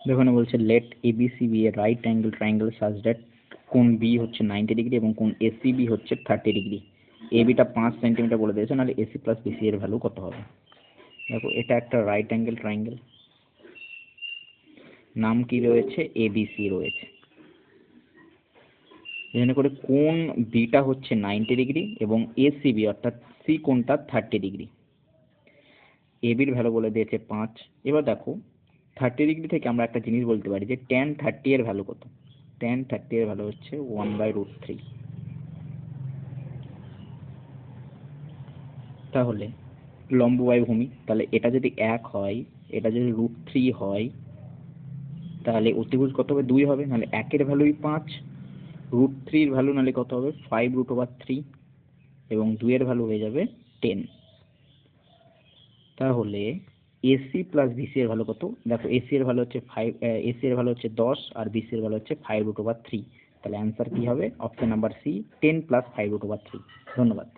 দেখুন বলছে let ABC be a right angle triangle such that কোণ বি হচ্ছে 90 ডিগ্রি এবং কোণ এসিবি হচ্ছে 30 ডিগ্রি। এবিটা 5 সেন্টিমিটার বলে দিয়েছে, নাহলে এসি প্লাস বিসি এর ভ্যালু কত হবে। দেখো এটা একটা রাইট অ্যাঙ্গেল ট্রায়াঙ্গেল, নাম কি রয়েছে, এবিসি রয়েছে। এখানে করে কোণ বিটা হচ্ছে 90 ডিগ্রি এবং এসিবি অর্থাৎ সি কোণটা 30 ডিগ্রি। এবির ভ্যালু বলে দিয়েছে 5। এবার দেখো 30 ডিগ্রি থেকে আমরা একটা জিনিস বলতে পারি যে tan 30 এর ভ্যালু কত। tan 30 এর ভ্যালু হচ্ছে 1/√3। তাহলে লম্ব বাই ভূমি, তাহলে এটা যদি 1 হয়, এটা যদি √3 হয়, তাহলে অতিভুজ কত হবে, 2 হবে, নাহলে 1 এর ভ্যালুই 5, √3 এর ভ্যালু নাহলে কত হবে 5√3 এবং 2 এর ভ্যালু হয়ে যাবে 10। তাহলে এসি প্লাস বিসি এর ভ্যালু কত। দেখো এসি এর ভ্যালু হচ্ছে 5, এসি এর ভ্যালু হচ্ছে 10 আর বিসি এর ভ্যালু হচ্ছে 5√3। তাহলে অ্যান্সার কি হবে, অপশন নাম্বার সি 10 + 5√3। ধন্যবাদ।